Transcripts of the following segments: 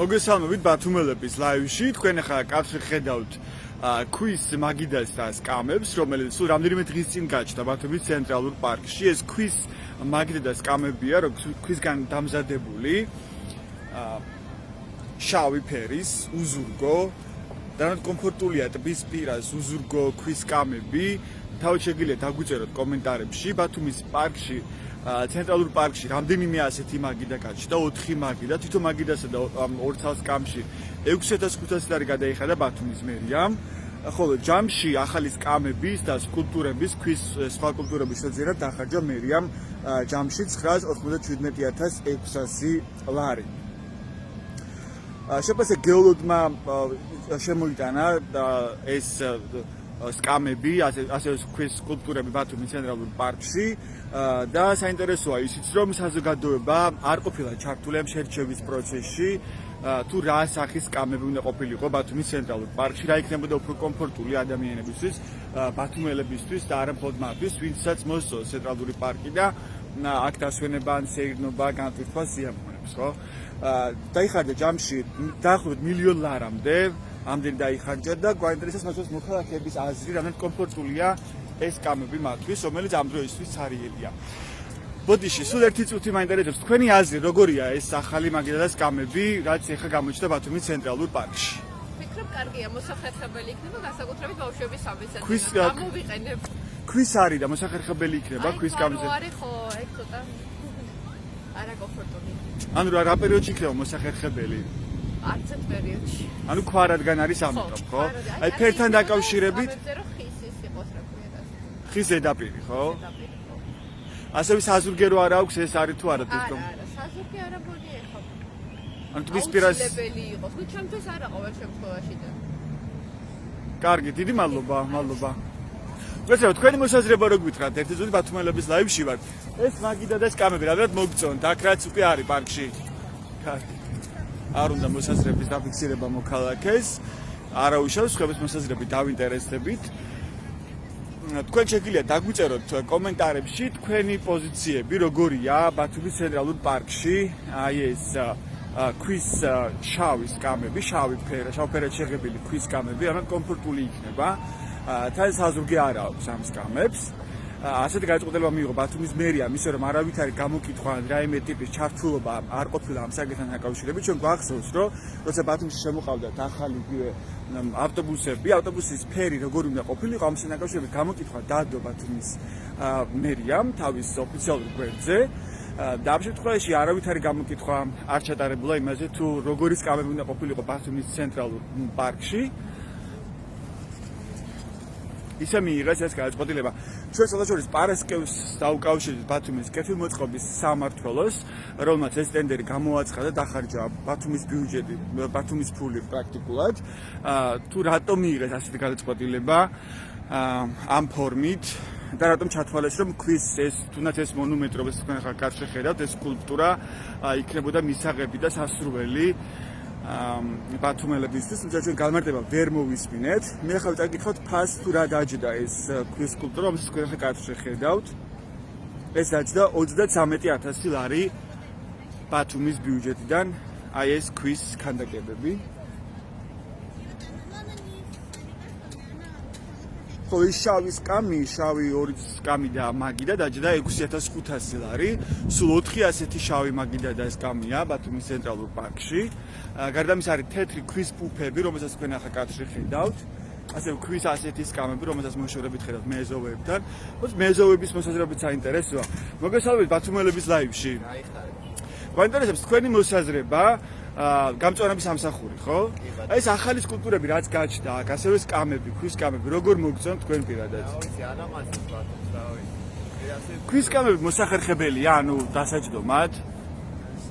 მოგესალმებით ბათუმელების ლაივში. თქვენ ახლა კავშირი ხედავთ ქვის მაგიდას და სკამებს, რომელიც სულ რამდენიმე დღის წინ გაჩნდა ბათუმის ცენტრალურ პარკში. ეს ქვის მაგიდა და სკამებია, ქვისგან დამზადებული შავი ფერის, უზურგო, და კომფორტულია ტბის პირას უზურგო ქვის სკამები. თავით შეგიძლიათ დაგვიწეროთ კომენტარებში ბათუმის პარკში. ცენტრალურ პარკში რამდენიმე ასეთი მაგიდა გაჩნდა, 4 მაგიდა, თვითონ მაგიდასა და ორ თავს სკამში 6500 ლარი გადაიხადა ბათუმის მერიამ. ხოლო ჯამში ახალი სკამების და სკულპტურების, ქვის სხვა კულტურების შეძერად დახარჯა მერიამ ჯამში 997600 ლარი. შეფასე გეოლოგმა შემოიტანა ეს სკამები, ასევე ქვის სკულპტურები ბათუმის ცენტრალურ პარკში და საინტერესოა ისიც, რომ საზოგადოება არ ყოფილა ჩართული ამ შერჩევის პროცესში, თუ რა სახის სკამები უნდა ყოფილიყო ბათუმის ცენტრალურ პარკში, რა იქნებოდა უფრო კომფორტული ადამიანებისთვის, ბათუმელებისთვის და არა მხოლოდ მათთვის, ვინცაც მოსწონს ცენტრალური პარკი და აქ დასვენება, სეირნობა, განტვირთვა სიამოვნებს, ხო? დაიხარჯა ჯამში დაახლოებით $1,000,000 ლარამდე. ამდენი დაიხარჯა და გვაინტერესებს მასწავლოს მოქალაქეების აზრი, რამდენად კომფორტულია ეს სკამები მათთვის, რომელიც ამ დროისთვის ცარიელია. ბოდიში, სულ ერთი წუთი მაინტერესებს თქვენი აზრი, როგორია ეს ახალი მაგიდა და სკამები, რაც ახლა გამოჩნდა ბათუმის ცენტრალურ პარკში. ვფიქრობ, კარგია, მოსახერხებელი იქნება, განსაკუთრებით ბავშვების სამეცნიერო. გამოვიყენებ. ქვის არის და მოსახერხებელი იქნება ქვის სკამებზე. აი, არის ხო, ეგ ცოტა არა კომფორტული. ანუ რა პერიოდში იქნება მოსახერხებელი? არც ერთ პერიოდში. ანუ ქვარადგან არის ამიტომ, ხო? აი ფერთან დაკავშირებით ხის ის იყოს, რა ქვია და. ხის ზედაპირი, ხო? ასევე საზურგერო არ აქვს, ეს არის თუ არა ეს რომ? არა, საზურგი არ ამბონია ხო. ანუ ტბის პირას აუცილებელი იყოს, ну ჩემთვის არა ყოველ შემთხვევაში და. კარგი, დიდი მადლობა. ვეცადოთ თქვენი მოსაზრება რო გვითხრათ, ერთი წუთი ბათუმელების ლაივში ვართ. ეს მაგიდა და სკამები რადგან მოგწონთ, აქ რაც უკვე არის პარკში. კარგი. არ უნდა მოსაზრების დაფიქსირება მოქალაქეს, არა უშავს ხების მოსაზრებით დავინტერესდებით. თქვენ შეგიძლიათ დაგვიწეროთ კომენტარებში თქვენი პოზიციები, როგორია ბათუმის ცენტრალურ პარკში, აი ეს ქვის შავი სკამები, შავი ფერად შეღებილი ქვის სკამები, ანუ კომფორტული იქნება. თან საზურგი არ აქვს ამ სკამებს. ასეთი გადაწყვეტილება მიიღო ბათუმის მერიამ, ისე რომ არავით არის გამოკითხვა რაიმე ტიპის ჩართულობა არ ყოფილა ამ საკითხთან დაკავშირებით. ჩვენ გვახსოვს, რომ როცა ბათუმში შემოყავდათ ახალი ავტობუსები, ავტობუსის ფერი როგორი უნდა ყოფილიყო, ამასთან დაკავშირებით გამოკითხვა დადო ბათუმის მერიამ თავის ოფიციალურ გვერდზე. და ამ შემთხვევაში არავით არის გამოკითხვა არ ჩატარებულა იმაზე, თუ როგორი სკამები უნდა ყოფილიყო ბათუმის ცენტრალურ პარკში. ისე მიიღეს ეს გადაწყვეტილება. ჩვენ საერთოდ პარასკევს დაუკავშირეთ ბათუმის კეთილმოწყობის სამმართველოს, რომელმაც ეს ტენდერი გამოაცხადა, დახარჯა ბათუმის ბიუჯეტი, ბათუმის ფული პრაქტიკულად. თუ რატომ მიიღეს ასეთი გადაწყვეტილება ამ ფორმით და რატომ ჩათვალეს, რომ ქვის ეს თუნდაც ეს მონუმენტი, რომელსაც თქვენ ახლა კარში ხედავთ, ეს სკულპტურა იქნებოდა მისაღები და სასურველი ბათუმელებისთვის, თუმცა ჩვენ გამარტება ვერ მოვისმინეთ. მე ახლა წაგიკითხოთ ფასს თუ რა დაჯდა ეს ქვის სკულპტურა, რომელსაც თქვენ ახლა კარში ხედავთ. ეს დაჯდა 33000 ლარი ბათუმის ბიუჯეტიდან, აი ეს ქვის ქანდაკებები. ხო, ის შავი ორი სკამი და მაგიდა დაჯდა 6500 ლარი. სულ 4 ასეთი შავი მაგიდა და სკამია ბათუმის ცენტრალურ პარკში. გარდა ამისა არის თეთრი ქვის პუფები, რომელსაც თქვენ ახლა კადრში ხედავთ. ასევე ქვის ასეთი სკამები, რომელსაც მოშორებით ხედავთ მეზოვეებთან. მეზოვების მოსაზრებით საინტერესოა. მოგესალმებით ბათუმელების ლაივში. გვაინტერესებს თქვენი მოსაზრება გამწვანების ამსახური, ხო? ეს ახალი სკულპტურები რაც გაჩნდა აქ, ასევე სკამები, ქვის სკამები, როგორ მოგწონთ თქვენ პირადად? ანამაზის ბათუმს რავი. ქვის სკამები მოსახერხებელია, ანუ დასაჯდომად?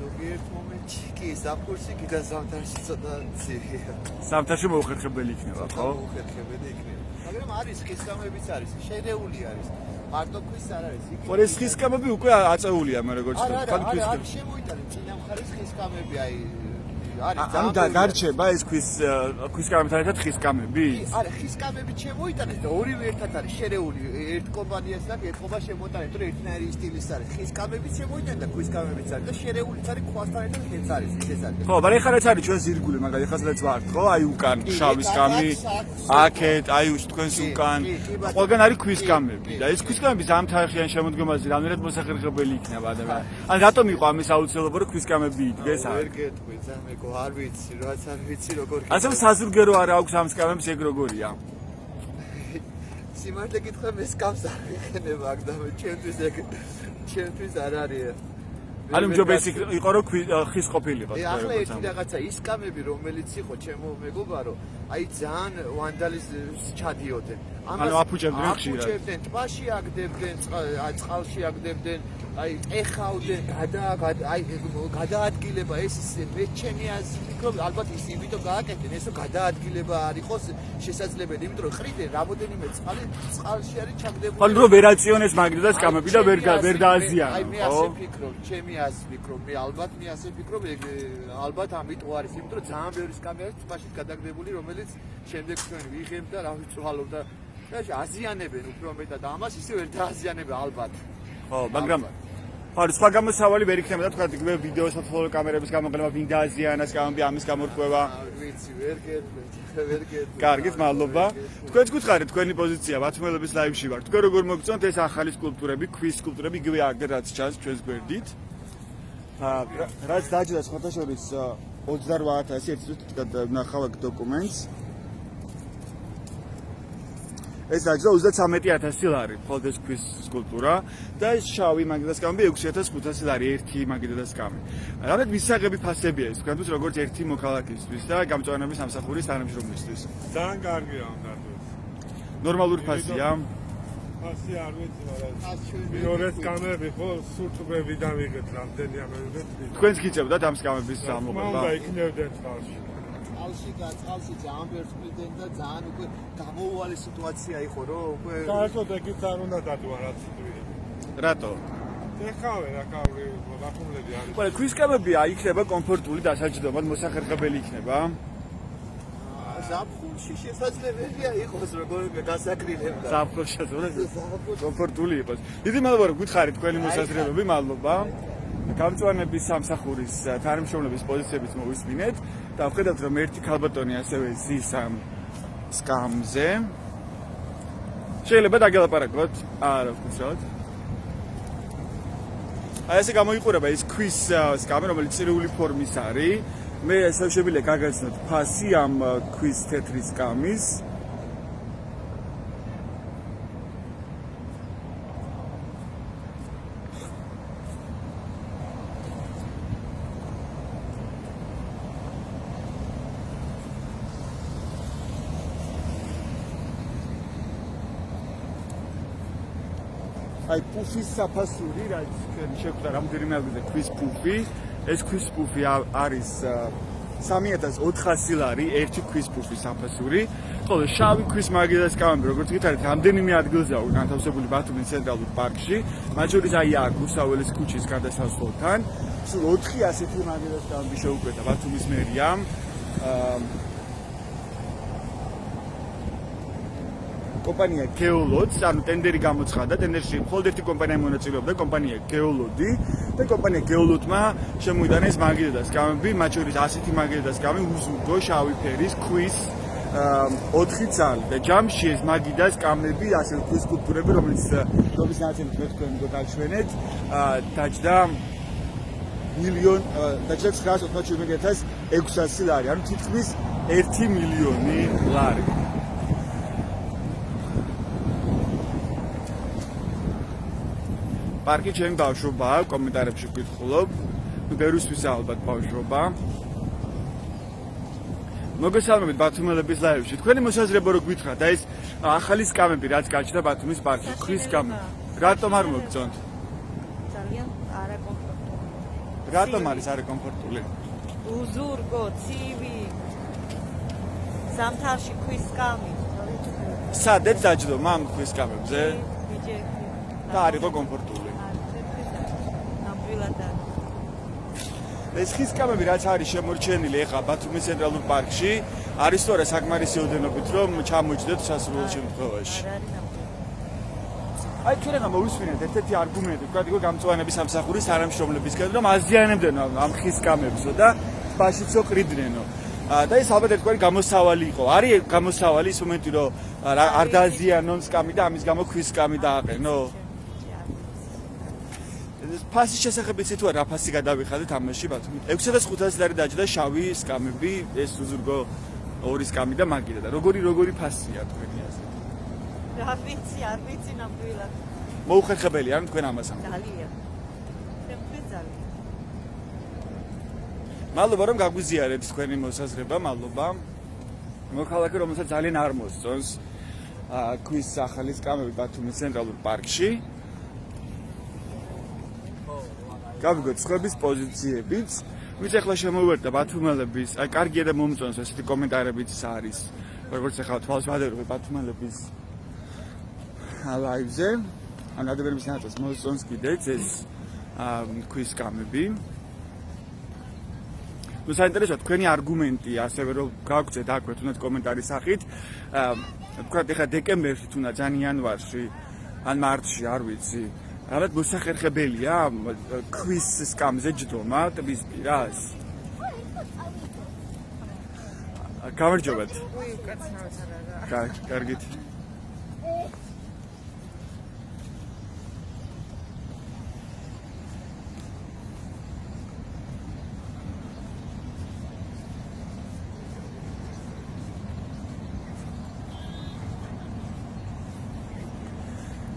ზოგიერთ მომენტში კი საფურში კი და ზამთარში ცოტა ცირია. ზამთარში მოუხერხებელი იქნება, ხო? მოუხერხებელი იქნება. მაგრამ არის ხის სკამებიც არის, შედეული არის. მარტო ქვის არ არის. ხო, ეს ხის სკამები უკვე აწეულია, მე როგორც ვთქვი, ხან ქვის. არა, შემოიტანე წინა მხარის ხის სკამები, აი არის ანუ დარჩება ეს ქვის კამებთან ერთად ხის კამები? არა, ხის კამები შემოიტანეს და ორივე ერთად არის შერეული. ერთ კომპანიას და ეთყობა შემოტანეთ, რომ ერთნაირი სტილის არის. ხის კამებიც შემოიტანეს და ქვის კამებიც არის და შერეულიც არის ქვასთან ერთად ხეც არის, ისეც არის. ხო, მაგრამ ეხლა რაც არის ჩვენ ზირგული, მაგალითად ეხლა სადაც ვართ, ხო? აი უკან შავის კამი, აქეთ, აი თქვენს უკან. ყველგან არის ქვის კამები და ეს ქვის კამები ზამთარხიან შემოდგომაზე რამდენად მოსახერხებელი იქნება ადამიანს. ან რატომ იყო ამის აუცილებლობა რომ ქვის კამები იდგეს? ვერ გეტყვი, ზამეკო, არ ვიცი, რაც არ ვიცი როგორ. ასე საზურგერო არა აქვს ამ კამებს ეგ როგორია? სიმართლე გითხრა მე სკამს არ ვიყენებ აქ და ჩემთვის არ არის. ანუ მჯობესი იყო რომ ხის ყოფილიყო. ახლა ერთი რაღაცა ის კამები რომელიც იყო ჩემო მეგობარო, აი ძალიან ვანდალიზმს ჩადიოდნენ. ანუ აფუჭებდნენ ხშირად. აფუჭებდნენ, ტბაში აგდებდნენ, წყალში აგდებდნენ, აი ეხავდნენ, გადაადგილება ეს მე ჩემი აზრით ვფიქრობ, ალბათ ის იმიტომ გააკეთეს, ესო გადაადგილება არ იყოს შესაძლებელი, იმიტომ რომ ყრიდან რამოდენიმე წყალში არის ჩაგდებული. ანუ რომ ვერ აწიონეს მაგდას კამები და ვერ დააზიანონ. აი მე ასე ვფიქრობ, ჩემი აზრით ვფიქრობ, მე ასე ვფიქრობ, ალბათ ამიტომ არის, იმიტომ რომ ძალიან ბევრი კამი არის ტბაში გადაგდებული, რომელიც შემდეგ თქვენ ვიღებ და რა ვიცვალობ და აზიანებენ უფრო მეტად ამას, ისე ვერ დააზიანებენ ალბათ. ხო, მაგრამ ხარ სხვა გამოსავალი ვერ იქნება და თქვა იგივე ვიდეო საფოტო კამერების გამოყენება ვინ დააზიანას კამები ამის გამორკვევა. ვიცი, ვერ გეტყვი. კარგით, მადლობა. თქვენც გითხარით თქვენი პოზიცია ბათუმელების ლაივში ვარ. თქვენ როგორ მოგწონთ ეს ახალი სკულპტურები, ქვის სკულპტურები იგივე აგერ რაც ჩანს ჩვენს გვერდით? რაც დაჯდა სხვათაშორის 28000 ერთი წუთი ნახავ აქ დოკუმენტს. ეს დაჯდა 33000 ლარი მხოლოდ ეს ქვის სკულპტურა და ეს შავი მაგიდას კამები 6500 ლარი ერთი მაგიდას კამი. რამეთ მისაღები ფასებია ეს თქვენთვის როგორც ერთი მოქალაქისთვის და გამწვანების სამსახურის თანამშრომლისთვის. ძალიან კარგია ამ დარგის. ნორმალური ფასია? ფასი არ ვიცი, მაგრამ მეორეს კამები ხო სურთუგებიდან ვიღეთ რამდენი ამერიგეთ. თქვენც გიწევდათ ამ კამების ამოღება? უნდა იქნებდნენ წყალში. წყალში ძალიან ბევრს მიდენ და ძალიან უკვე გამოუვალი სიტუაცია იყო რომ უკვე საერთოდ ეგიც არ უნდა დადვა რაც თქვი. რატო? ეხავე რა კავრი ბათუმლები არის. ყველა ქვის კამები იქნება კომფორტული დასაჯდომად მოსახერხებელი იქნება. ზაფხულში შესაძლებელია იყოს როგორ გასაკრილება. ზაფხულში კომფორტული იყოს. დიდი მადლობა რომ გითხარით თქვენი მოსაზრებები, მადლობა. გამწვანების სამსახურის თანამშრომლების პოზიციებიც მოვისმინეთ და ვხედავთ რომ ერთი ქალბატონი ასევე ზის ამ სკამზე. შეიძლება დაგელაპარაკოთ? არა, ვქუშავთ. აი ესე გამოიყურება ეს ქვის სკამი, რომელიც წრიული ფორმის არის. მე შეგვიძლია გაგაცნოთ ფასი ამ ქვის თეთრი სკამის. აი პუფის საფასური, რაც შეგვდა რამდენიმე ადგილზე ქვის პუფი, ეს ქვის პუფი არის 3400 ლარი ერთი ქვის პუფის საფასური, ხოლო შავი ქვის მაგიდას კამები, როგორც გითხარით, რამდენიმე ადგილზეა განთავსებული ბათუმის ცენტრალურ პარკში, მათ შორის აი აქ უსაველეს ქუჩის გადასასვლელთან, სულ 4 ასეთი მაგიდას კამები შეუკვეთა ბათუმის მერიამ. კომპანია გეოლოდს, ანუ ტენდერი გამოცხადა, ტენდერში მხოლოდ ერთი კომპანია მონაწილეობდა, კომპანია გეოლოდი და კომპანია გეოლოდმა შემოიტანეს მაგიდას კამები, მათ შორის ასეთი მაგიდას კამი უზურგო შავი ფერის ქვის 4 ძალი და ჯამში ეს მაგიდას კამები, ასე ქვის სკულპტურები, რომელიც ნაწილი თქვენ გაგაჩვენეთ, დაჯდა 9,997,600 ლარი, ანუ თითქმის 1 მილიონი ლარი. პარკი ჩემი ბავშვობაა, კომენტარებში ვკითხულობ. ბევრისთვის ალბათ ბავშვობა. მოგესალმებით ბათუმელების ლაივში. თქვენი მოსაზრება რო გითხრათ, და ეს ახალი სკამები რაც გაჩნდა ბათუმის პარკში, ქვის სკამები. რატომ არ მოგწონთ? ძალიან არაკომფორტული. რატომ არის არაკომფორტული? უზურგო, ცივი. ზამთარში ქვის სკამი. სადაც დაჯდომა ამ ქვის სკამებზე? ბიჭები. და არ იყო კომფორტული. ეს ხის კამები რაც არის შემორჩენილი ეხლა ბათუმის ცენტრალურ პარკში, არის თორე საკმარისი ოდენობით რომ ჩამოჯდეთ სასურველ შემთხვევაში. აი ჩვენ რა მოვისმინეთ ერთ-ერთი არგუმენტი, თქვა იყო გამწვანების სამსახურის თანამშრომლებისგან რომ აზიანებდნენ ამ ხის კამებსო და ბაშიცო ყრიდნენო. და ეს ალბათ ერთგვარი გამოსავალი იყო. არის გამოსავალი ის მომენტი რომ არ დააზიანონ სკამი და ამის გამო ქვის სკამი დააყენო. ფასის შესახებიც თუ რა ფასი გადავიხადეთ ამაში ბათუმი 6500 ლარი დაჯდა შავი სკამები ეს უზურგო ორი სკამი და მაგიდა და როგორი ფასია თქვენი აზრით რა ვიცი არ ვიცი ნამდვილად მოუხერხებელია ან თქვენ ამას ამბობთ ძალიან შემთხვევით ძალიან მადლობა რომ გაგვიზიარეთ თქვენი მოსაზრება მადლობა მოქალაქე რომელსაც ძალიან არ მოსწონს ქვის ახალი სკამები ბათუმის ცენტრალურ პარკში გავიგოთ სხვების პოზიციებიც ვიც ახლა შემოვერთა ბათუმელების აი კარგია და მომწონს ესეთი კომენტარებიც არის როგორც ახლა თვალს ვადევრებ ბათუმელების ლაივზე ან ადამიანების ნაწილს მოსწონს კიდეც ეს ქვის სკამები ნუ საინტერესოა თქვენი არგუმენტი ასევე რომ გაგვწევთ აქვე თუნდაც კომენტარის სახით თქვათ ახლა დეკემბერში თუნდაც ან იანვარში ან მარტში არ ვიცი ალბათ მოსახერხებელია ქვის სკამზე ჯდომა ტბის პირას გამარჯობათ კარგით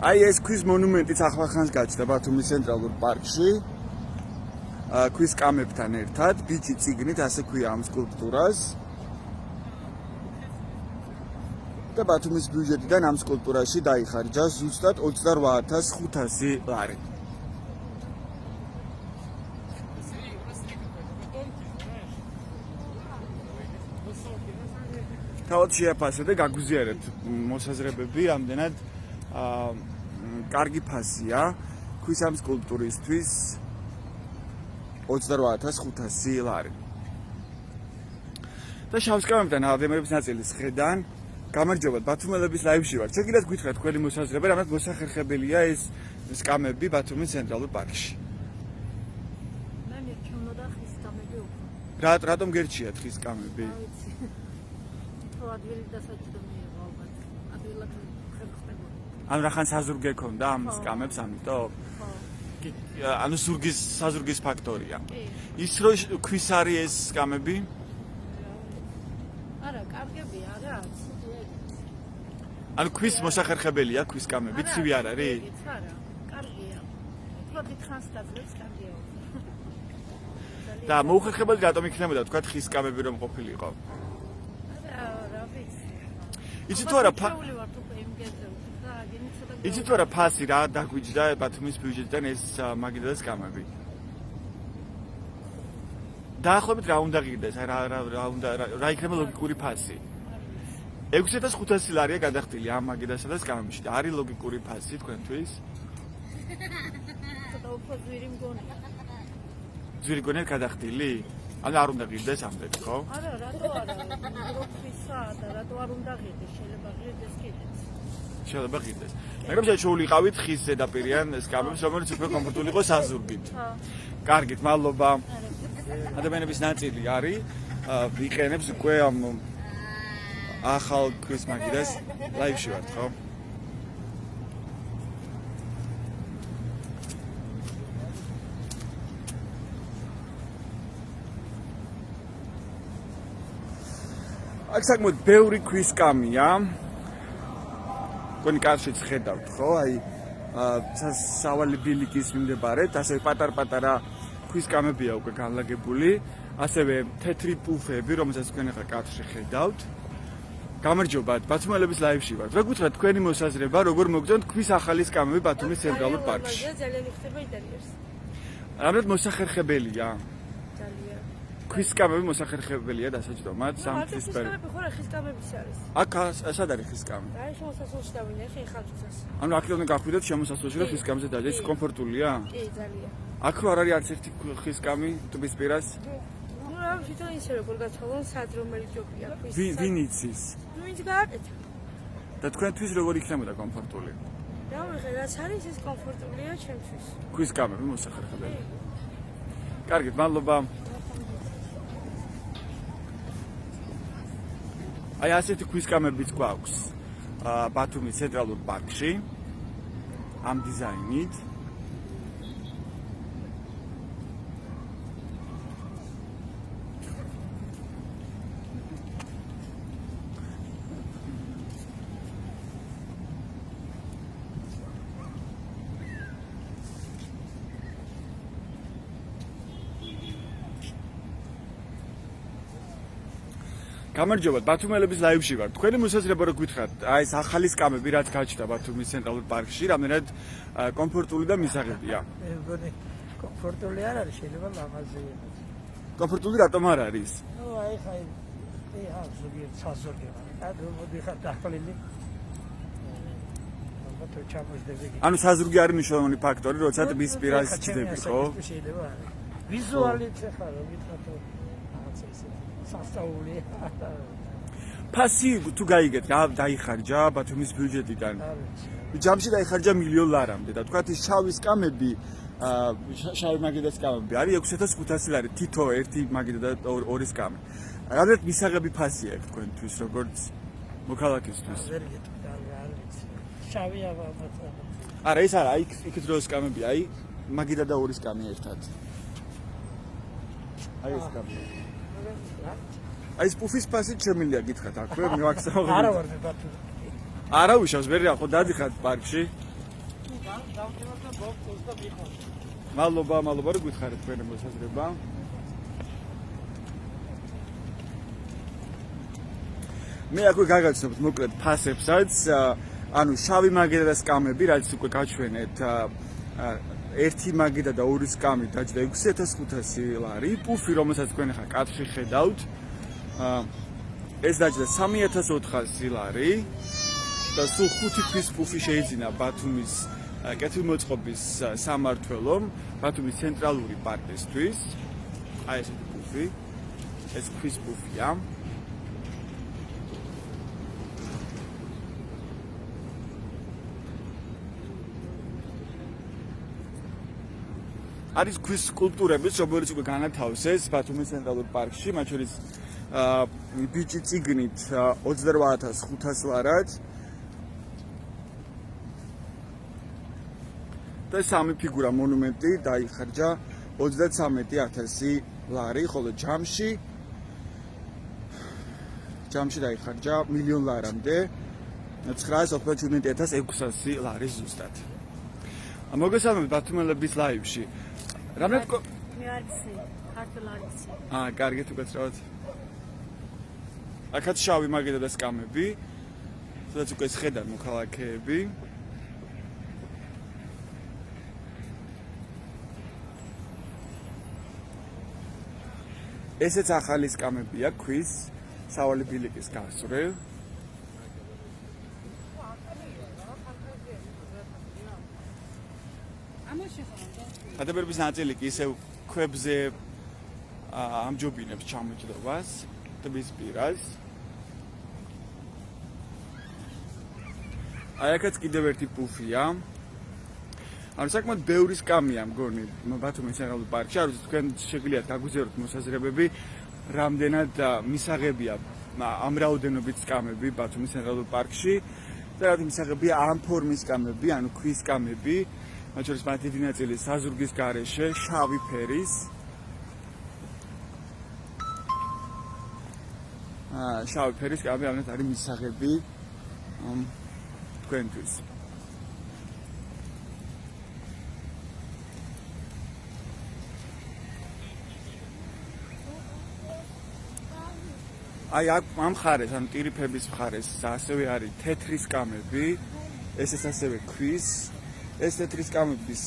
აი ეს ქვის მონუმენტიც ახლახანს გაჩნდა ბათუმის ცენტრალურ პარკში. ქვის კამებთან ერთად, ბიჭი წიგნით ასე ქვია ამ სკულპტურას. და ბათუმის ბიუჯეტიდან ამ სკულპტურაში დაიხარჯა ზუსტად 28500 ლარი. თავად შეაფასე და გაგვიზიარეთ მოსაზრებები რამდენად კარგი ფასია ქვის ამ სკულპტურისთვის 28500 ლარი. და შავსკამებთან ადამიანების ნაწილის ხედან გამარჯობათ ბათუმელების ლაივში ვარ. ჩვენ კიდევ გითხრათ თქვენი მოსაზრება, რამაც მოსახერხებელია ეს სკამები ბათუმის ცენტრალურ პარკში. მე მერჩმოდა ხის სკამები უფრო. რატომ გერჩიათ ხის სკამები? თუ ადვილი დასაჭდო მიიღო ალბათ. ადვილად ხებხდება. ან რახან საზურგე ქონდა ამ სკამებს ამიტომ? ანუ საზურგის ფაქტორია. ის რომ ქვის არის ეს სკამები? არა, კარგებია, რა. ანუ ქვის მოსახერხებელია ქვის სკამები, ცივი არ არის? არა, კარგია. უფრო დიდხანს დაძლევს კარგია. და მოუხერხებელი რატომ იქნებოდა თქვა ხის სკამები რომ ყოფილიყო? რა ვიცი. იცით თუ არა იცით თუ არა ფასი რა დაგვიჯდა ბათუმის ბიუჯეტიდან ეს მაგიდა და სკამები? დაახლოებით რა უნდა ღირდეს, რა იქნება ლოგიკური ფასი? 6500 ლარია გადახდილი ამ მაგიდასა და სკამებში და არის ლოგიკური ფასი თქვენთვის? ცოტა უფრო ძვირი მგონია. ძვირი გონიათ გადახდილი? ანუ არ უნდა ღირდეს ამდენი, ხო? არა, რატო არა? როქვისა და რატო არ უნდა ღირდეს? შეიძლება ღირდეს კიდეც. შეიძლება ღირდეს. მაგრამ შეუძლიყავით ხის ზედაპირიან სკამებს, რომელიც უფრო კომფორტული იყოს საზურგით. კარგით, მადლობა. ადამიანების ნაწილი არის ვიყენებს უკვე ამ ახალ ქვის მაგიდას ლაივში ვართ, ხო? აქ საკმაოდ ბევრი ქვის სკამია. კონი კარშიც ხედავთ, ხო? აი სავალი ბილიკის მიმდებარედ, ასევე პატარ-პატარა ქვის სკამებია უკვე განლაგებული, ასევე თეთრი პუფები, რომელსაც თქვენ ახლა კარში ხედავთ. გამარჯობათ, ბათუმელების ლაივში ვართ. რა გითხრათ თქვენი მოსაზრება, როგორ მოგწონთ ქვის ახალი სკამები ბათუმის ცენტრალურ პარკში? ძალიან იხდება ინტერიერს. რამეთ მოსახერხებელია? ძალიან. ქვის სკამები მოსახერხებელია დასაჯდომად სამთვის ხის კამები ხო რა ხის კამების არის. აქ სად არის ხის კამი? აი შემოსასვლელში დავინე ხე ხალხს. ანუ აქედან გახვიდეთ შემოსასვლელში და ხის კამზე დაჯდა. ის კომფორტულია? კი, ძალიან. აქ რო არ არის არც ერთი ხის კამი ტბის პირას? ნუ რა თვითონ ისე როგორ გაცვალონ სად რომელი ჯობია ქვის. ვინ იცის? ნუ ვინც გააკეთა. და თქვენთვის როგორ იქნებოდა კომფორტული? რა ვიღე, რაც არის ეს კომფორტულია ჩემთვის. ქვის კამები მოსახერხებელი. კარგით, მადლობა. აი ასეთი ქვის კამებიც გვაქვს. ბათუმის ცენტრალურ პარკში. ამ დიზაინით. გამარჯობა, ბათუმელების ლაივში ვარ. თქვენი მოსაზრება რო გითხრათ, აი ეს ახალი სკამები რაც გაჩნდა ბათუმის ცენტრალურ პარკში, რამდენად კომფორტული და მისაღებია. მე მგონი კომფორტული არ არის, შეიძლება ლამაზი იყოს. კომფორტული რატომ არ არის? ნუ აი ხაი ზოგიერთ საზოგადოება. ადრე მოდიხარ დაყლილი. ალბათ ჩამოждები. ანუ საზრუგი არის მნიშვნელოვანი ფაქტორი, როცა ტბის პირას ჭდები, ხო? შეიძლება არის. ვიზუალით ხარ, რომ გითხრათ რაღაცა ისე სასწაული. ფასი თუ გაიგეთ, რა დაიხარჯა ბათუმის ბიუჯეტიდან? ჯამში დაიხარჯა $1,000,000 ლარამდე და თქვათ ის შავი სკამები, შავი მაგიდა სკამები არის 6500 ლარი თითო ერთი მაგიდა და ორი სკამი. რამდენად მისაღები ფასია თქვენთვის, როგორც მოქალაქისთვის? ვერ გეტყვი, არ ვიცი. შავი ალბათ. არა, ეს არა, იქ დრო სკამები, აი მაგიდა და ორი სკამი ერთად. აი ეს სკამი. აი ეს პუფის ფასი შემილია გითხრათ აქვე, მივახსოვე. არა ვარ მე ბათუმი. არა უშავს, ვერ რა ხო დადიხართ პარკში? დავდივარ და ბოქს და ვიხარ. მადლობა, რომ გითხარით თქვენი მოსაზრება. მე აქვე გაგაცნობთ მოკლედ ფასებსაც, ანუ შავი მაგიდა და სკამები, რაც უკვე გაჩვენეთ, ერთი მაგიდა და ორი სკამი დაჯდა 6500 ლარი, პუფი, რომელსაც თქვენ ახლა კადრში ხედავთ, ეს დაჯდა 3400 ლარი და სულ 5 თვის პუფი შეიძინა ბათუმის კეთილმოწყობის სამმართველომ, ბათუმის ცენტრალური პარკისთვის. აი ესეთი პუფი, ეს ქვის პუფია. არის ქვის სკულპტურების, რომელიც უკვე განათავსეს ბათუმის ცენტრალურ პარკში, მათ შორის ბიჭი წიგნით 28500 ლარად და სამი ფიგურა მონუმენტი დაიხარჯა 33000 ლარი, ხოლო ჯამში დაიხარჯა $1,000,000 ლარამდე 977,600 ლარი ზუსტად. მოგესალმებით ბათუმელების ლაივში. რამდენად მე არ ვიცი, ქართულ არ ვიცი. კარგით უკაცრავად. აქაც შავი მაგიდა და სკამები, სადაც უკვე შეხედან მოქალაქეები. ესეც ახალი სკამებია ქვის, სავალი ბილიკის გასწრილ. გადაბერების ნაწილი კი ისევ ქვებზე ამჯობინებს ჩამოჭრობას ტბის პირას. აი აქაც კიდევ ერთი პუფია. ანუ საკმაოდ ბევრი სკამია მგონი ბათუმის ცენტრალურ პარკში. არ ვიცი თქვენ შეგიძლიათ გაგვიზიაროთ მოსაზრებები, რამდენად მისაღებია ამ რაოდენობით სკამები ბათუმის ცენტრალურ პარკში და რამდენად მისაღებია ამ ფორმის სკამები, ანუ ქვის სკამები. მათ შორის მათი დიდი ნაწილი საზურგის გარეშე, შავი ფერის. შავი ფერის სკამები რამდენად არის მისაღები თქვენთვის. აი ამ მხარეს, ანუ ტირიფების მხარეს ასევე არის თეთრი სკამები, ესეც ასევე ქვის. ეს თეთრი სკამების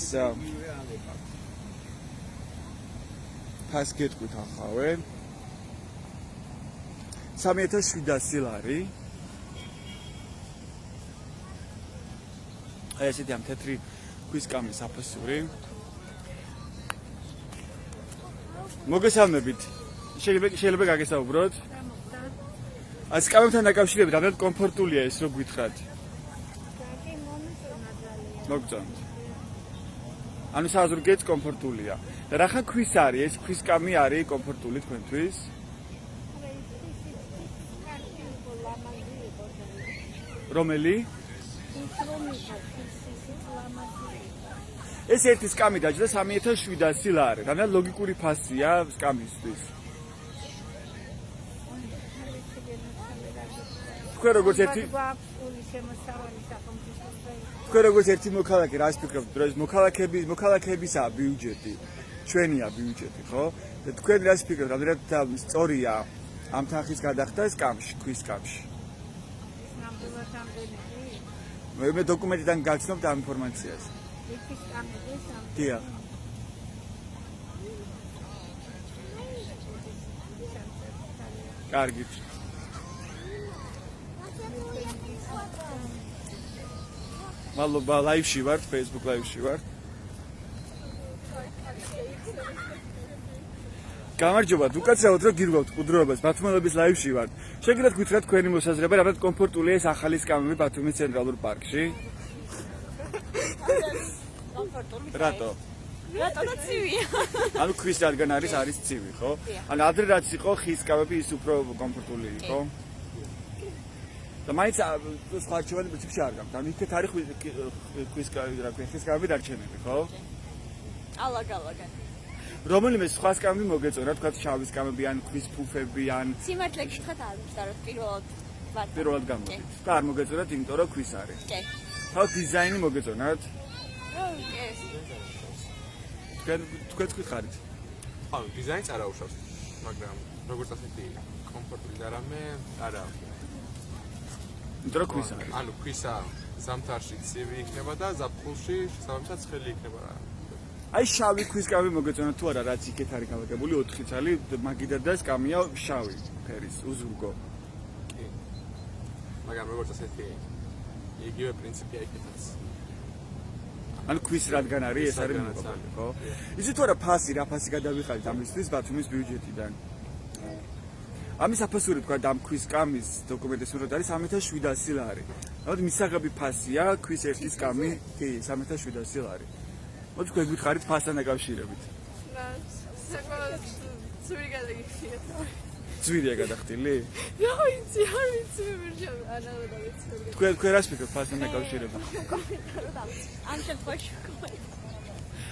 ფას გეტყვით ახავე. 3700 ლარი. აი ესეთი ამ თეთრი ქვის კამის აფასური. მოგესალმებით. შეიძლება გაგესაუბროთ? აი სკამებთან დაკავშირებით რამდენად კომფორტულია ეს რო გითხრათ? მოგწონთ. ანუ საზრგეც კომფორტულია. და რა ხა ქვის არის? ეს ქვის კამი არის კომფორტული თქვენთვის? რომელი? ეს ერთი სკამი დაჯდა 3700 ლარი. რამდენად ლოგიკური ფასია სკამისთვის? თქვენ როგორც ერთი მოქალაქე რას ფიქრობთ, რომ ეს მოქალაქეებისაა ბიუჯეტი, ჩვენია ბიუჯეტი, ხო? და თქვენ რას ფიქრობთ, რამდენად სწორია ამ თანხის გადახდა სკამში, ქვის სკამში? მე დოკუმენტიდან გაცნობთ ამ ინფორმაციას. დიახ. კარგით. მადლობა, ლაივში ვართ, Facebook ლაივში ვართ. გამარჯობა, უკაცრავად რომ გირგვავთ ყუდროებას, ბათუმელების ლაივში ვართ. შეგიძლიათ გითხრათ თქვენი მოსაზრება, რამდენად კომფორტულია ეს ახალი სკამები ბათუმის ცენტრალურ პარკში? რატო? რატო ცივია? ანუ ქვის რადგან არის ცივი, ხო? ანუ ადრე რაც იყო ხის სკამები ის უფრო კომფორტული იყო. და მაინც სხვა არჩევანი პრინციპში არ გაქვს. ანუ იქეთ არის ქვის სკამები დარჩენილი, ხო? ალაგ-ალაგად. რომელიმე სხვა სკამები მოგეწონა, თქვა შავი სკამები ან ქვის ფუფები ან სიმართლე გითხრათ არ ვსწავლოთ პირველად გამოდით. და არ მოგეწონათ, იმიტომ რომ ქვის არის. კი. თავ დიზაინი მოგეწონათ? კი. თქვენ გითხარით? ხო, დიზაინს არ აუშავს, მაგრამ როგორც ასეთი კომფორტული და რამე არა. იმიტომ რომ ქვის არის. ანუ ქვისა ზამთარში ცივი იქნება და ზაფხულში შესაბამისად ცხელი იქნება. აი შავი ქვის სკამი მოგეწონა თუ არა, რაც იქეთ არის გამაგებული 4 წალი, მაგიდა და სკამია შავი ფერის, უზურგო. კი. მაგრამ როგორც ასეთი იგივე პრინციპია იქეთაც. ანუ ქვის რადგან არის, ეს არის მოყვარული, ხო? იცით თუ არა ფასი, რა ფასი გადავიხადით ამისთვის ბათუმის ბიუჯეტიდან? ამის აფასური თქვა და ამ ქვის სკამის დოკუმენტის სურათ არის 3700 ლარი. ანუ მისაღები ფასია ქვის ერთი სკამი, კი, 3700 ლარი. მოდი თქვენ გითხარით ფასთან დაკავშირებით. საკმაოდ ცივი გადაგიხდით. ძვირია გადახდილი? რა ვიცი, არ ვიცი მე ვერჩევ, ანალოგად ვიცი. თქვენ რას ფიქრობთ ფასთან დაკავშირებით? ამ შემთხვევაში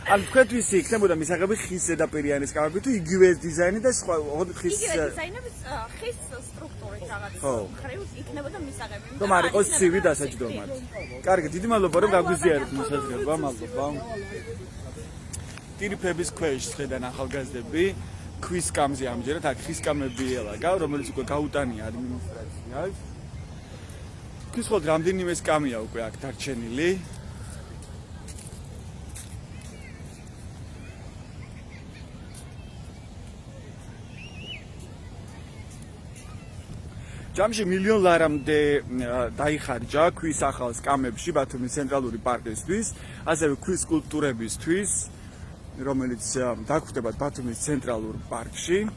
ან თქვენთვის იქნებოდა მისაღები ხის ზედაპირიანი სკამები თუ იგივე დიზაინი და სხვა ხის იგივე დიზაინების ხის სტრუქტურით რაღაც. ხრივ იქნებოდა მისაღები. რომ არ იყოს ცივი დასაჯდომად. კარგი, დიდი მადლობა რომ გაგვიზიარეთ მოსაზრება, მადლობა. ტირიფების ქვეშ შედან ახალგაზრდები ქვის სკამზე ამჯერად აქ ხის სკამები ელაგა, რომელიც უკვე გაუტანია ადმინისტრაციას. ქვის ხოლმე რამდენიმე სკამია უკვე აქ დარჩენილი. ჯამში $1,000,000 ლარამდე დაიხარჯა ქვის ახალ სკამებში ბათუმის ცენტრალური პარკისთვის, ასევე ქვის სკულპტურებისთვის, რომელიც დაგხვდება ბათუმის ცენტრალურ პარკში.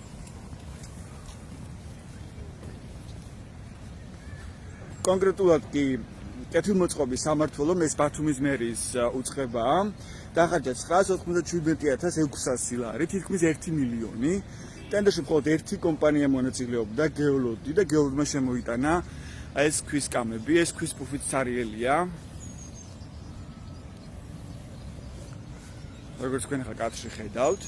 კონკრეტულად კი კეთილმოწყობის სამმართველო ეს ბათუმის მერის უწყებაა. დაახარჯა 997,600 ლარი, თითქმის 1 მილიონი. ტენდერში მხოლოდ ერთი კომპანია მონაწილეობდა, გეოლოდი და გეოლოდმა შემოიტანა ეს ქვის სკამები, ეს ქვის ფუფით სარიელია. როგორც თქვენ ახლა კადრში ხედავთ,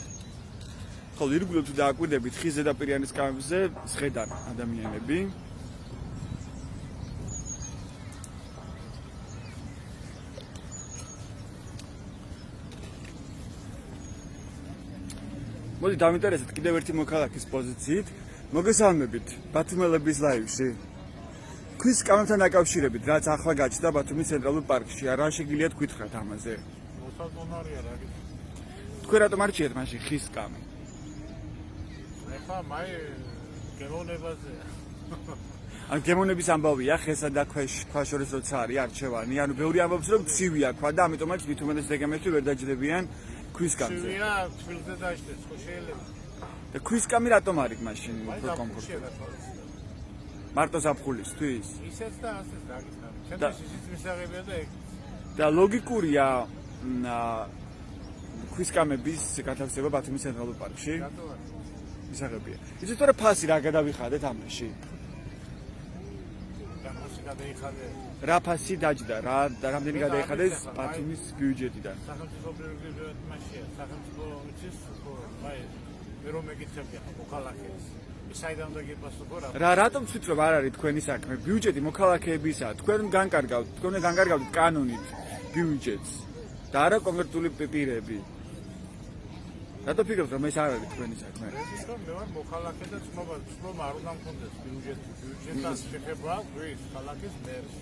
ხოლო ირგვლივ თუ დააკვირდებით ხის ზედაპირიანი სკამებზე სხედან ადამიანები. მოდი დავინტერესოთ კიდევ ერთი მოქალაქის პოზიციით. მოგესალმებით ბათუმელების ლაივში. ქვის სკამებთან დაკავშირებით, რაც ახლა გაჩნდა ბათუმის ცენტრალურ პარკში, რა შეგიძლიათ გითხრათ ამაზე? მოსაზონარია რა გითხრათ. თქვენ რატომ არჩიეთ მაშინ ხის სკამი? ეხლა მაი გელონებაზე. ან გემონების ამბავია ხესა და ქვა შორის როცა არის არჩევანი, ანუ ბევრი ამბობს რომ ცივია ქვა და ამიტომაც მით უმეტეს დეგემებში ვერ დაჯდებიან ქვის კამზე. ცივია, თბილზე დაждდეს, ხო შეიძლება. და ქვის კამი რატომ არის მაშინ უფრო კომფორტული? მარტო ზაფხულისთვის. ისეც და ასეც დაგიხსნა. ჩემთვის ისიც მისაღებია და ეგ. და ლოგიკურია ქვის კამების გათავისება ბათუმის ცენტრალურ პარკში. მისაღებია. იცით თორე ფასი რა გადავიხადეთ ამაში? რა ფასი დაჯდა, რამდენი გადაიხადეს ბათუმის ბიუჯეტიდან? სახელმწიფო პრიორიტეტია, სახელმწიფო იცის, ხო, აი, მე რომ მეკითხებია მოქალაქეებს. ისაიდან უნდა გიპასუხო რა. რატომ ვთქვით რომ არ არის თქვენი საქმე? ბიუჯეტი მოქალაქეებისაა. თქვენ უნდა განკარგავთ კანონით ბიუჯეტს და არა კონკრეტული პირები. რატო ფიქრობთ რომ ეს არ არის თქვენი საქმე? მე ვარ მოქალაქე და ცნობა არ უნდა მქონდეს ბიუჯეტთან შეხება ვის ქალაქის მერს.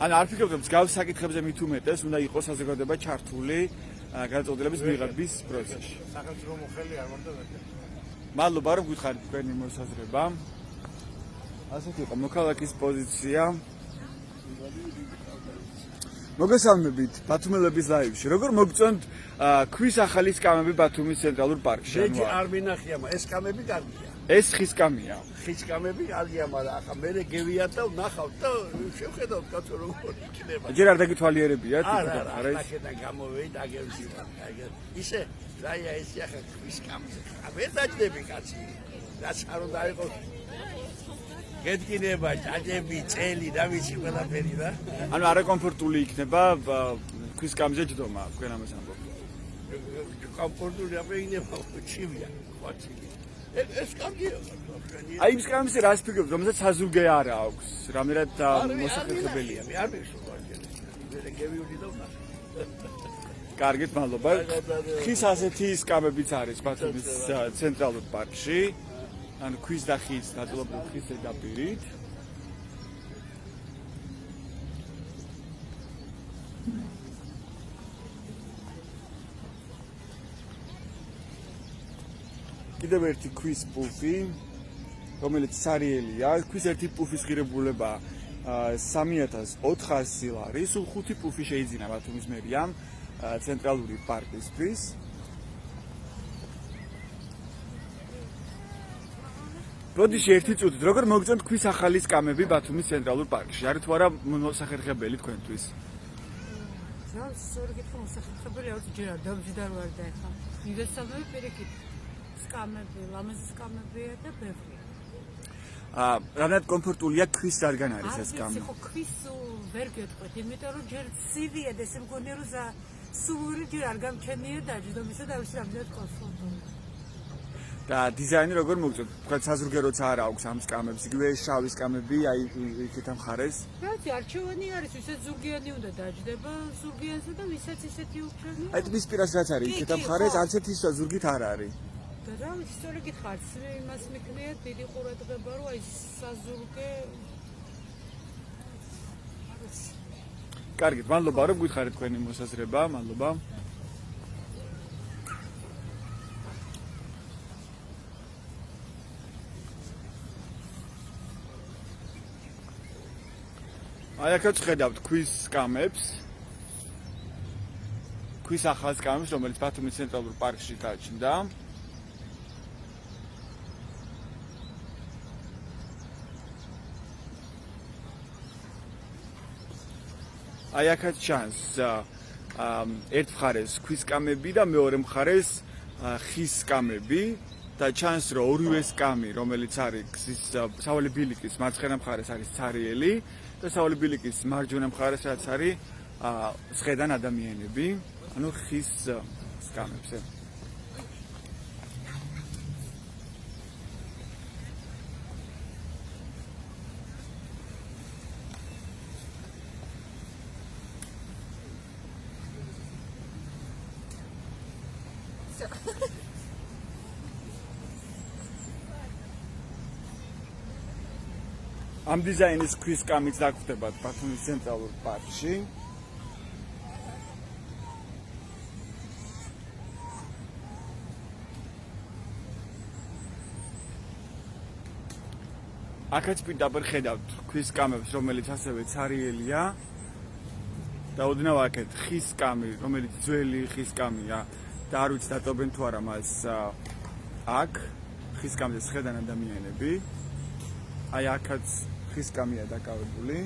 ანუ არ ფიქრობთ რომ მსგავს საკითხებზე მით უმეტეს უნდა იყოს საზოგადოება ჩართული გადაწყვეტილების მიღების პროცესში. სახელმწიფო მოხელი არ უნდა ვეთქე. მადლობა რომ გითხარით თქვენი მოსაზრება. ასეთი იყო მოქალაქის პოზიცია. მოგესალმებით ბათუმელების ლაივში. როგორ მოგწონთ ქვის ახალი სკამები ბათუმის ცენტრალურ პარკში? მეჯი არ მინახია, ეს კამები კარგია. ეს ხის კამია. ხის კამები კარგია, მაგრამ ახლა მე გევიათ და ვნახავთ და შევხედავთ კაცო როგორ იქნება. ჯერ არ დაგითვალიერებიათ? არა, ახლა გამოვედი და გევსივარ. ისე რაია ეს ახლა ქვის კამზე. ვერ დაჭდები კაცი. რაც არ უნდა იყოს. გეთკინება ჭაჭები, წელი და ვიცი ყველაფერი რა. ანუ არაკომფორტული იქნება ქვის კამზე ჯდომა, თქვენ ამას ამბობთ. კომფორტული აფრინება ჩივია, ხვაცილი. ეს კარგია. აი ის კამზე რას ფიქრობთ, რომელსაც საზურგე არ აქვს, რამერად მოსახერხებელია. მე არ მიხსოვარ ჯერ. მე გევიოდი და ვნახე. კარგით, მადლობა. ხის ასეთი სკამებიც არის ბათუმის ცენტრალურ პარკში. ანუ ქვის და ხის ნაწილობრივ ხის ზედაპირით. კიდევ ერთი ქვის პუფი, რომელიც სარიელია. ქვის ერთი პუფის ღირებულება 3400 ლარი. სულ 5 პუფი შეიძინა ბათუმის მერიამ ცენტრალური პარკისთვის. როდიში ერთი წუთით, როგორ მოგწონთ ქვის ახალი სკამები ბათუმის ცენტრალურ პარკში? არის თუ არა მოსახერხებელი თქვენთვის? ძალიან სწორი კითხვა მოსახერხებელი არ ვარ, ჯერ არ დამჯდარ ვარ და ახლა. ინვესტორები პირიქით სკამები, ლამაზი სკამებია და ბევრი. რამდენად კომფორტულია ქვის რადგან არის ეს სკამი? ხო ქვის ვერ გეტყვით, იმიტომ რომ ჯერ ცივია და ესე მგონია რომ სული ჯერ არ გამჩენია დაჯდომისა და ვიცი რამდენად კომფორტულია. და დიზაინი როგორ მოგწონთ? თქვენ საზურგე როცა არ აქვს ამ სკამებს, იგივე შავი სკამები, აი იქით ამხარეს. რაც არჩევანი არის, ვისაც ზურგიანი უნდა დაჯდება ზურგიანზე და ვისაც ისეთი უჩვენია. აი ტბის პირას რაც არის, იქით ამხარეს, არცერთი ზურგით არ არის. და რა ვიცი, სწორი გითხართ, იმას მიქნია დიდი ყურადღება, რომ აი საზურგე კარგით, მადლობა რომ გითხარით თქვენი მოსაზრება, მადლობა. აი აქაც ხედავთ ქვის სკამებს. ქვის ახალ სკამებს, რომელიც ბათუმის ცენტრალურ პარკში გაჩნდა. აი აქაც ჩანს ერთ მხარეს ქვის სკამები და მეორე მხარეს ხის სკამები და ჩანს რომ ორივე სკამი, რომელიც არის სავალი ბილიკის მარცხენა მხარეს არის ცარიელი და სავალი ბილიკის მარჯვენა მხარეს რაც არის სხედან ადამიანები, ანუ ხის სკამებზე. ამ დიზაინის ქვის სკამით დაგხვდებათ ბათუმის ცენტრალურ პარკში. აქაც პირდაპირ ხედავთ ქვის სკამებს, რომელიც ასევე ცარიელია. და ოდნავ აქეთ ხის სკამი, რომელიც ძველი ხის სკამია და არ ვიცი დატოვებენ თუ არა მას აქ ხის სკამზე ხედან ადამიანები. აი აქაც ხის სკამია დაკავებული.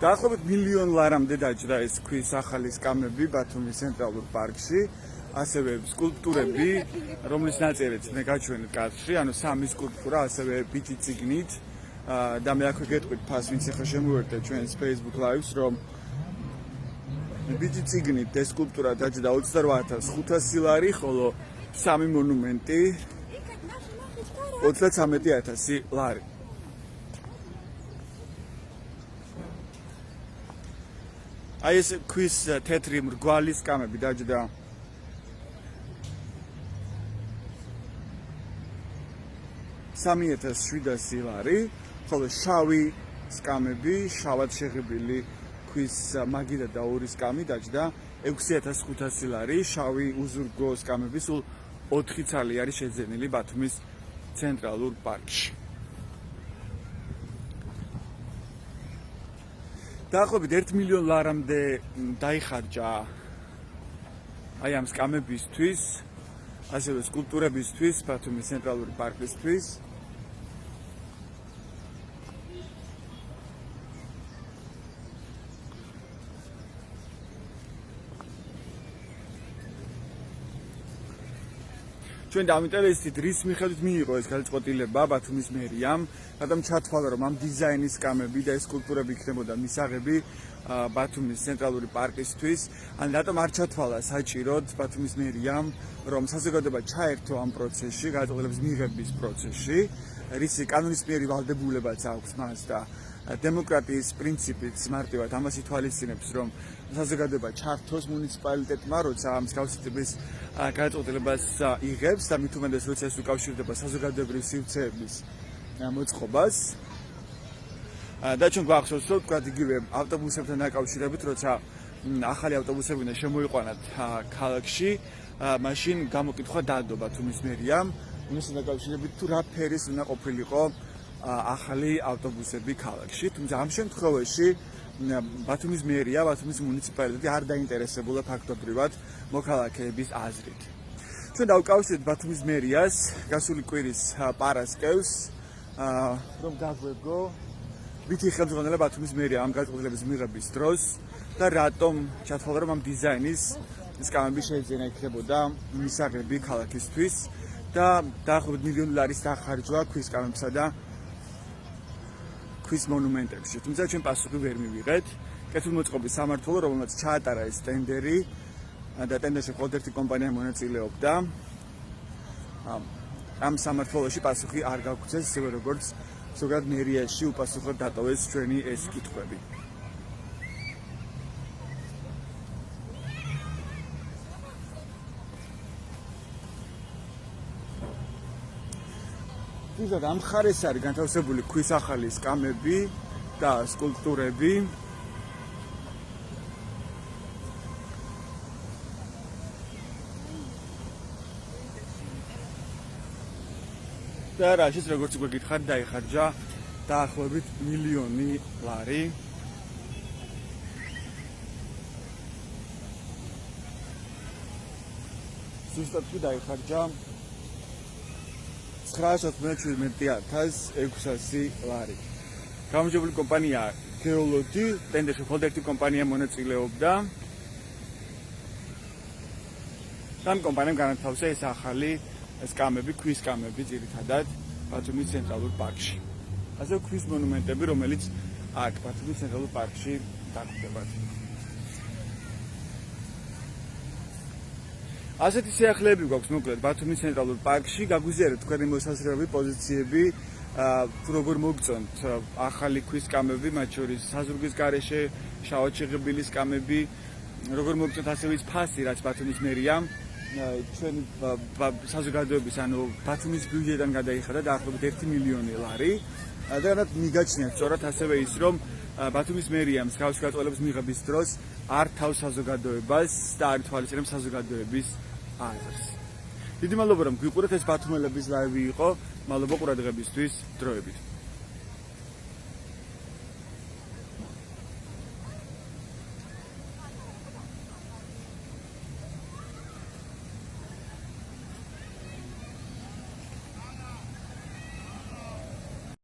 დაახლოებით მილიონ ლარამდე დაჯდა ეს ქვის ახალი სკამები ბათუმის ცენტრალურ პარკში, ასევე სკულპტურები, რომლის ნაწერიც მე გაჩვენეთ კადრში, ანუ სამი სკულპტურა, ასევე ბიჭი წიგნით და მე აქვე გეტყვით ფას, ვინც ახლა შემოვერთეთ ჩვენს Facebook Live-ს, რომ ბიჭი წიგნით ეს სკულპტურა დაჯდა 28500 ლარი, ხოლო სამი მონუმენტი 33000 ლარი. აი ეს ქვის თეთრი მრგვალი სკამები დაჯდა 3700 ლარი, ხოლო შავი სკამები, შავად შეღებილი ქვის მაგიდა და ორი სკამი დაჯდა 6500 ლარი, შავი უზურგო სკამები სულ 4 ცალი არის შეძენილი ბათუმის ცენტრალურ პარკში. დაახლოებით 1 მილიონ ლარამდე დაიხარჯა აი ამ სკამებისთვის, ასევე სკულპტურებისთვის, ბათუმის ცენტრალური პარკისთვის. ჩვენ დავინტერესდით, რის მიხედვით მიიღო ეს გადაწყვეტილება ბათუმის მერიამ, რადგან ჩათვალა, რომ ამ დიზაინის სკამები და ეს სკულპტურები იქნებოდა მისაღები ბათუმის ცენტრალური პარკისთვის, ან რატომ არ ჩათვალა საჭიროდ ბათუმის მერიამ, რომ საზოგადოება ჩაერთო ამ პროცესში, გადაწყვეტილების მიღების პროცესში, რისი კანონისმიერი ვალდებულებაც აქვს მას და დემოკრატიის პრინციპით მარტივად ამას ითვალისწინებს, რომ საზოგადოება ჩართოს მუნიციპალიტეტმა, როცა ამ მსგავსი ტიპის გადაწყვეტილებას იღებს და მით უმეტეს როცა ეს უკავშირდება საზოგადოებრივი სივრცეების მოწყობას. და ჩვენ გვახსოვს, რომ თქვა იგივე ავტობუსებთან დაკავშირებით, როცა ახალი ავტობუსები უნდა შემოიყვანათ ქალაქში, მაშინ გამოკითხვა დადო ბათუმის მერიამ, იმასთან დაკავშირებით თუ რა ფერის უნდა ყოფილიყო ახალი ავტობუსები ქალაქში, თუმცა ამ შემთხვევაში ბათუმის მერია, ბათუმის მუნიციპალიტეტი არ დაინტერესებულა ფაქტობრივად მოქალაქეების აზრით. ჩვენ დავკავშირეთ ბათუმის მერიას გასული კვირის პარასკევს, რომ გაგვეგო ვითი ხელმძღვანელი ბათუმის მერია ამ გადაწყვეტილების მიღების დროს და რატომ ჩათვალა, რომ ამ დიზაინის სკამები შეიძლება იქნებოდა მისაღები ქალაქისთვის და დაახლოებით მილიონ ლარის დახარჯვა ქვის სკამებსა და ქვის მონუმენტებში. თუმცა ჩვენ პასუხი ვერ მივიღეთ. კეთილმოწყობის სამმართველო, რომელმაც ჩაატარა ეს ტენდერი და ტენდერში მხოლოდ ერთი კომპანია მონაწილეობდა. ამ სამმართველოში პასუხი არ გაგვცეს, ისევე როგორც ზოგადად მერიაში უპასუხოდ დატოვეს ჩვენი ეს კითხვები. თუმცა ამ მხარეს არის განთავსებული ქვის ახალი სკამები და სკულპტურები. და რაშიც როგორც უკვე გითხარით, დაიხარჯა დაახლოებით მილიონი ლარი. ზუსტად კი დაიხარჯა 917,600 ლარი. გამარჯვებული კომპანია გეოლოგი, ტენდერში მხოლოდ ერთი კომპანია მონაწილეობდა. ამ კომპანიამ განათავსა ეს ახალი სკამები, ქვის სკამები ძირითადად ბათუმის ცენტრალურ პარკში. ასე ქვის მონუმენტები, რომელიც აქ ბათუმის ცენტრალურ პარკში დაგხვდებათ. ასეთი სიახლეები გვაქვს მოკლედ ბათუმის ცენტრალურ პარკში, გაგვიზიარეთ თქვენი მოსაზრებები, პოზიციები, თუ როგორ მოგწონთ ახალი ქვის სკამები, მათ შორის საზრუგის გარეშე, შავად შეღებილი სკამები, როგორ მოგწონთ ასევე ის ფასი, რაც ბათუმის მერიამ ჩვენი საზოგადოების ანუ ბათუმის ბიუჯეტიდან გადაიხადა დაახლოებით 1 მილიონი ლარი. და მიგაჩნიათ სწორად ასევე ის რომ ბათუმის მერიამ მსგავსი გაწყვეტილების მიღების დროს არ თავს საზოგადოებას და არ თვალისწინებს საზოგადოების აზრს. დიდი მადლობა რომ გვიყურეთ ეს ბათუმელების ლაივი იყო. მადლობა ყურადღებისთვის დროებით.